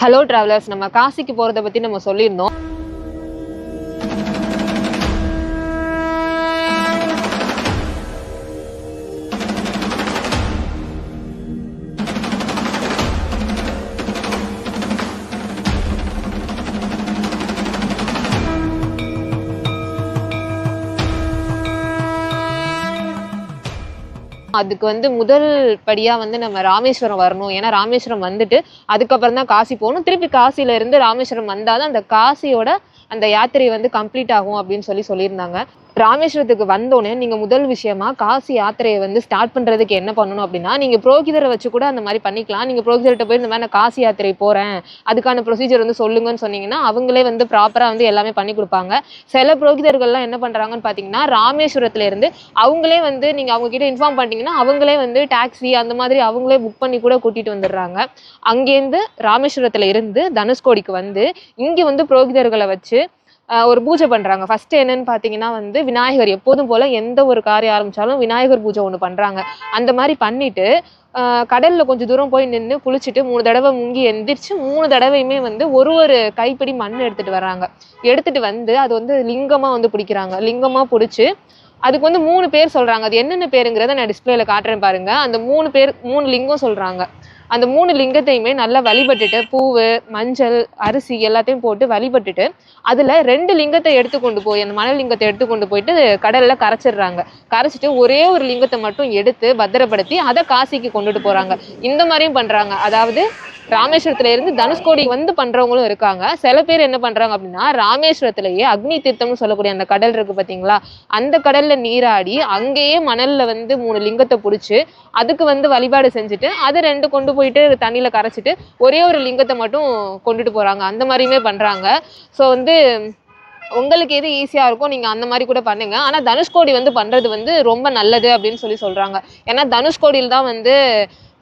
Hello travellers, நம்ம காசிக்கு போறதை பத்தி நம்ம சொல்லியிருந்தோம். அதுக்கு முதல் படியா நம்ம ராமேஸ்வரம் வரணும். ஏன்னா ராமேஸ்வரம் வந்துட்டு அதுக்கப்புறம் தான் காசி போகணும். திருப்பி காசில இருந்து ராமேஸ்வரம் வந்தாதான் அந்த காசியோட அந்த யாத்திரை கம்ப்ளீட் ஆகும் அப்படின்னு சொல்லியிருந்தாங்க. ராமேஸ்வரத்துக்கு வந்தோடனே நீங்க முதல் விஷயமா காசி யாத்திரையை ஸ்டார்ட் பண்றதுக்கு என்ன பண்ணணும் அப்படின்னா, நீங்க புரோகிதரை வச்சு கூட அந்த மாதிரி பண்ணிக்கலாம். நீங்க புரோகிதர்கிட்ட போய் இந்த மாதிரி நான் காசி யாத்திரை போறேன், அதுக்கான ப்ரொசீஜர் சொல்லுங்கன்னு சொன்னீங்கன்னா அவங்களே ப்ராப்பரா எல்லாமே பண்ணி கொடுப்பாங்க. சில புரோகிதர்கள்லாம் என்ன பண்றாங்கன்னு பாத்தீங்கன்னா, ராமேஸ்வரத்துல இருந்து அவங்களே நீங்க அவங்க கிட்ட இன்ஃபார்ம் பண்ணிட்டீங்கன்னா அவங்களே டாக்ஸி அந்த மாதிரி அவங்களே புக் பண்ணி கூட கூட்டிட்டு வந்துடுறாங்க. அங்கேருந்து ராமேஸ்வரத்துல இருந்து தனுஷ்கோடிக்கு இங்க புரோகிதர்களை வச்சு ஒரு பூஜை பண்றாங்க. ஃபர்ஸ்ட் என்னன்னு பாத்தீங்கன்னா விநாயகர், எப்போதும் போல எந்த ஒரு காரியம் ஆரம்பிச்சாலும் விநாயகர் பூஜை ஒண்ணு பண்றாங்க. அந்த மாதிரி பண்ணிட்டு கடல்ல கொஞ்சம் தூரம் போய் நின்று குளிச்சுட்டு 3 தடவை முங்கி எந்திரிச்சு 3 தடவையுமே ஒரு கைப்பிடி மண் எடுத்துட்டு வர்றாங்க. எடுத்துட்டு அது லிங்கமா பிடிக்கிறாங்க. லிங்கமா பிடிச்சு அதுக்கு 3 பேர் சொல்றாங்க. அது என்னென்ன பேருங்கிறத நான் டிஸ்பிளேல காட்டுறேன் பாருங்க. அந்த 3 லிங்கம் சொல்றாங்க. அந்த 3 லிங்கத்தையுமே நல்லா வழிபட்டுட்டு பூவு, மஞ்சள், அரிசி எல்லாத்தையும் போட்டு வழிபட்டுட்டு அதுல 2 லிங்கத்தை எடுத்து கொண்டு போய் அந்த மணல் லிங்கத்தை எடுத்து கொண்டு போயிட்டு கடல்ல கரைச்சிடுறாங்க. கரைச்சிட்டு ஒரே ஒரு லிங்கத்தை மட்டும் எடுத்து பத்திரப்படுத்தி அதை காசிக்கு கொண்டுட்டு போறாங்க. இந்த மாதிரியும் பண்றாங்க. அதாவது ராமேஸ்வரத்துல இருந்து தனுஷ்கோடி பண்றவங்களும் இருக்காங்க. சில பேர் என்ன பண்றாங்க அப்படின்னா, ராமேஸ்வரத்திலேயே அக்னி தீர்த்தம்னு சொல்லக்கூடிய அந்த கடல் இருக்கு பாத்தீங்களா, அந்த கடல்ல நீராடி அங்கேயே மணல்ல 3 லிங்கத்தை பிடிச்சு அதுக்கு வழிபாடு செஞ்சுட்டு அதை 2 கொண்டு போயிட்டு தண்ணியில கரைச்சிட்டு ஒரே ஒரு லிங்கத்தை மட்டும் கொண்டுட்டு போறாங்க. அந்த மாதிரியுமே பண்றாங்க. ஸோ உங்களுக்கு எது ஈஸியா இருக்கும் நீங்க அந்த மாதிரி கூட பண்ணுங்க. ஆனா தனுஷ்கோடி பண்றது ரொம்ப நல்லது அப்படின்னு சொல்றாங்க. ஏன்னா தனுஷ்கோடியில் தான்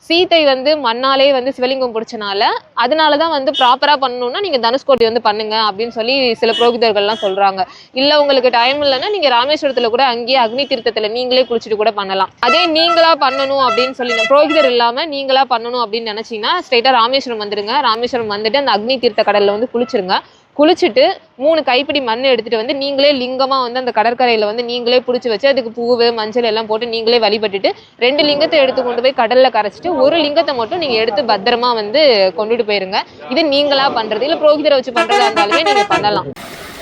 சீத்தை மண்ணாலே சிவலிங்கம் பிடிச்சனால அதனாலதான் ப்ராப்பரா பண்ணணும்னா நீங்க தனுஷ்கோடி பண்ணுங்க அப்படின்னு சில புரோகிதர்கள்லாம் சொல்றாங்க. இல்ல உங்களுக்கு டைம் இல்லைன்னா நீங்க ராமேஸ்வரத்துல கூட அங்கேயே அக்னி தீர்த்தத்துல நீங்களே குளிச்சுட்டு கூட பண்ணலாம். அதே நீங்களா பண்ணணும் அப்படின்னு புரோகிதர் இல்லாம நீங்களா பண்ணணும் அப்படின்னு நினைச்சீங்கன்னா ஸ்ட்ரெயிட்டா ராமேஸ்வரம் வந்துருங்க. ராமேஸ்வரம் வந்துட்டு அந்த அக்னி தீர்த்த கடல்ல குளிச்சிருங்க. குளிச்சுட்டு 3 கைப்பிடி மண் எடுத்துட்டு நீங்களே லிங்கமா அந்த கடற்கரையில நீங்களே பிடிச்சி வச்சு அதுக்கு பூவு, மஞ்சள் எல்லாம் போட்டு நீங்களே வழிபட்டுட்டு 2 லிங்கத்தை எடுத்து கொண்டு போய் கடல்ல கரைச்சிட்டு ஒரு லிங்கத்தை மட்டும் நீங்க எடுத்து பத்திரமா கொண்டுட்டு போயிருங்க. இது நீங்களா பண்றது. இல்ல புரோகிதரை வச்சு பண்றதா இருந்தாலுமே நீங்க பண்ணலாம்.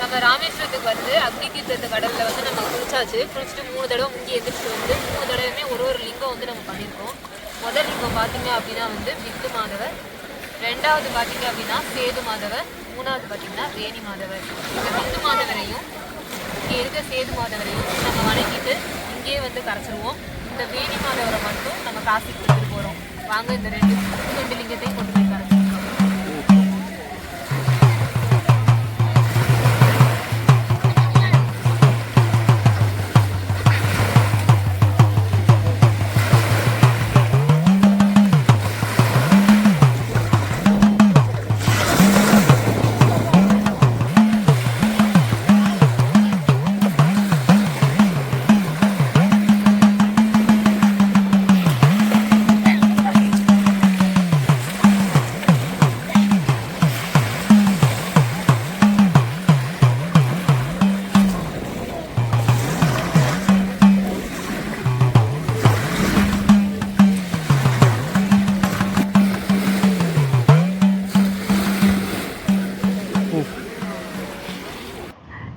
நம்ம ராமேஸ்வரத்துக்கு அக்னி தீர்த்த கடல்ல நம்ம குளிச்சாச்சு. குளிச்சுட்டு 3 தடவை முங்கி எதிர்த்து 3 தடவையுமே ஒரு லிங்கம் நம்ம பண்ணியிருக்கோம். முதல் லிங்கம் பார்த்தீங்க அப்படின்னா விந்து மாதவர், 2வது பார்த்தீங்க அப்படின்னா சேது மாதவர், 3வது பார்த்தீங்கன்னா வேணி மாதவர். இந்த விந்து மாதவரையும் இங்கே இருக்க சேது மாதவரையும் நம்ம வணங்கிட்டு இங்கேயே கரைச்சிருவோம். இந்த வேணி மாதவரை மட்டும் நம்ம காசிக்கு எடுத்துட்டு போகிறோம். வாங்க இந்த 2 லிங்கத்தையும் கொண்டு போய் கரைச்சிருவோம்.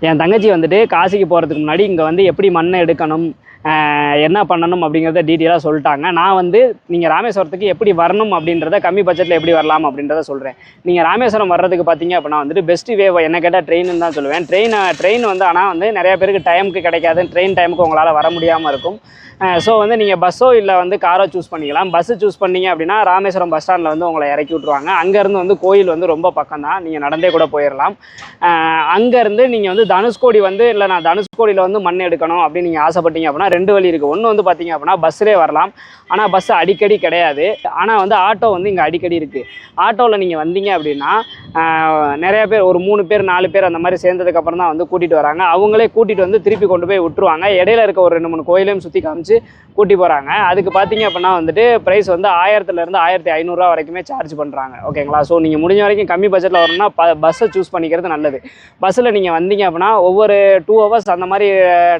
என் தங்கச்சி காசிக்கு போகிறதுக்கு முன்னாடி இங்கே எப்படி மண்ணை எடுக்கணும், என்ன பண்ணணும் அப்படிங்கிறத டீட்டெயிலாக சொல்லிட்டாங்க. நான் நீங்கள் ராமேஸ்வரத்துக்கு எப்படி வரணும் அப்படின்றத கம்மி பட்ஜெட்டில் எப்படி வரலாம் அப்படின்றத சொல்கிறேன். நீங்கள் ராமேஸ்வரம் வர்றதுக்கு பார்த்தீங்க அப்படின்னா பெஸ்ட்டு வே என்ன கேட்டால் ட்ரெயின்னு தான் சொல்லுவேன். ட்ரெயின் ஆனால் நிறைய பேருக்கு டைமுக்கு கிடைக்காது. ட்ரெயின் டைமுக்கு உங்களால் வர முடியாமல் இருக்கும். ஸோ நீங்கள் பஸ்ஸோ இல்லை காரோ சூஸ் பண்ணிக்கலாம். பஸ்ஸு சூஸ் பண்ணிங்க அப்படின்னா ராமேஸ்வரம் பஸ் ஸ்டாண்டில் உங்களை இறக்கி விட்ருவாங்க. அங்கேருந்து கோயில் ரொம்ப பக்கம் தான், நீங்கள் நடந்தே கூட போயிடலாம். அங்கேருந்து நீங்கள் தனுஷ்கோடி இல்லை நான் தனுஷ்கோடியில் மண் எடுக்கணும் அப்படின்னு நீங்கள் ஆசைப்பட்டீங்க அப்படின்னா 2 வழி இருக்குது. ஒன்று பார்த்தீங்க அப்படின்னா பஸ்ஸிலே வரலாம். ஆனால் பஸ் அடிக்கடி கிடையாது. ஆனால் ஆட்டோ இங்கே அடிக்கடி இருக்குது. ஆட்டோவில் நீங்கள் வந்தீங்க அப்படின்னா நிறைய பேர் ஒரு 3 பேர் 4 பேர் அந்த மாதிரி சேர்ந்ததுக்கப்புறம் தான் கூட்டிகிட்டு வராங்க. அவங்களே கூட்டிகிட்டு திருப்பி கொண்டு போய் விட்டுருவாங்க. இடையில இருக்க ஒரு 2-3 கோயிலையும் சுற்றி காமிச்சு வச்சு கூட்டி போகிறாங்க. அதுக்கு பார்த்தீங்க அப்படின்னா வந்துட்டு ப்ரைஸ் வந்து 1000லேருந்து 1500 வரைக்குமே சார்ஜ் பண்ணுறாங்க. ஓகேங்களா? ஸோ நீங்கள் முடிஞ்ச வரைக்கும் கம்மி பட்ஜெட்டில் வரணும்னா பஸ்ஸை சூஸ் பண்ணிக்கிறது நல்லது. பஸ்ஸில் நீங்கள் வந்தீங்க அப்படின்னா ஒவ்வொரு 2 ஹவர்ஸ் அந்த மாதிரி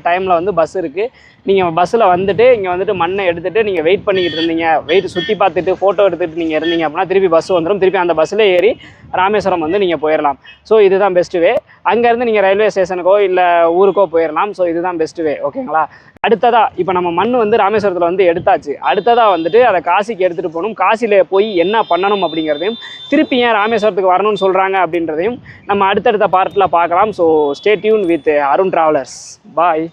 டைமில் வந்து பஸ் இருக்குது. நீங்கள் பஸ்ஸில் வந்துட்டு இங்கே வந்துட்டு மண்ணை எடுத்துகிட்டு நீங்கள் வெயிட் பண்ணிக்கிட்டு இருந்தீங்க, சுற்றி பார்த்துட்டு ஃபோட்டோ எடுத்துகிட்டு நீங்கள் இருந்தீங்க அப்படின்னா திருப்பி பஸ் வந்துடும். திருப்பி அந்த பஸ்ஸில் ஏறி ராமேஸ்வரம் வந்து நீங்கள் போயிடலாம். ஸோ இதுதான் பெஸ்ட் வே. அங்கேருந்து நீங்கள் ரயில்வே ஸ்டேஷனுக்கோ இல்லை ஊருக்கோ போயிடலாம். ஸோ இதுதான் பெஸ்ட் வே. ஓகேங்களா? அடுத்ததாக இப்போ நம்ம மண் வந்து ராமேஸ்வரத்தில் வந்து எடுத்தாச்சு. அடுத்ததாக வந்துட்டு அதை காசிக்கு எடுத்துகிட்டு போகணும். காசியில் போய் என்ன பண்ணணும் அப்படிங்கிறதையும் திருப்பி ஏன் ராமேஸ்வரத்துக்கு வரணும்னு சொல்கிறாங்க அப்படின்றதையும் நம்ம அடுத்தடுத்த பார்ட்டில் பார்க்கலாம். So stay tune with Arun travellers. Bye.